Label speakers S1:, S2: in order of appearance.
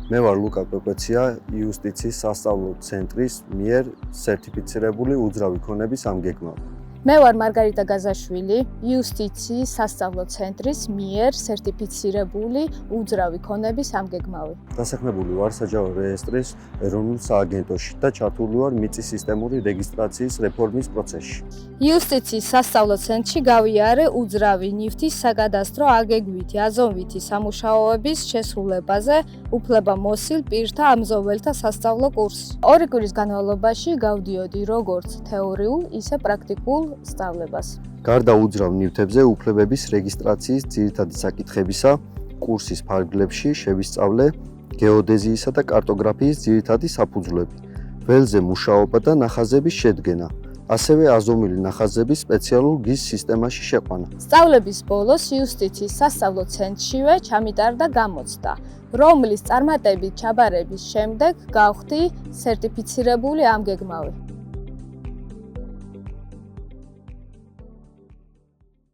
S1: მე ვარ ლუკა პეპეცია, იუსტიციის სასწავლო ცენტრის მიერ სერტიფიცირებული უძრავი ქონების ამგეგმავი.
S2: მე ვარ მარგარიტა გაზაშვილი, იუსტიციის სასწავლო ცენტრის მიერ სერტიფიცირებული უძრავი ქონების ამგეგმავი.
S1: დასაქმებული ვარ საჯარო რეესტრის ეროვნულ სააგენტოში და ჩართული ვარ მიწის სისტემური რეგისტრაციის რეფორმის პროცესში.
S2: იუსტიციის სასწავლო ცენტრში გავიარე უძრავი ნივთის საკადასტრო აგეგმვითი აზომვითი სამუშაოების შესრულებაზე უფლებამოსილ პირთა ამზოველთა სასწავლო კურსი. 2 კვირის განმავლობაში გავდიოდი როგორც თეორიულ, ისე პრაქტიკულ სწავლებას.
S1: გარდა უძრავ ნივთებზე უფლებების რეგისტრაციის ძირითადი საკითხებისა, კურსის ფარგლებში შევისწავლე გეოდეზიისა და კარტოგრაფიის ძირითადი საფუძვლები, ველზე მუშაობა და ნახაზების შედგენა, ასევე აზომილი ნახაზების სპეციალურ გის სისტემაში შეყვანა.
S2: სწავლების ბოლოს იუსტიციის სასწავლო ცენტრშივე ჩამიტარდა გამოცდა, რომლის წარმატებით ჩაბარების შემდეგ გავხდი სერტიფიცირებული ამგეგმავი.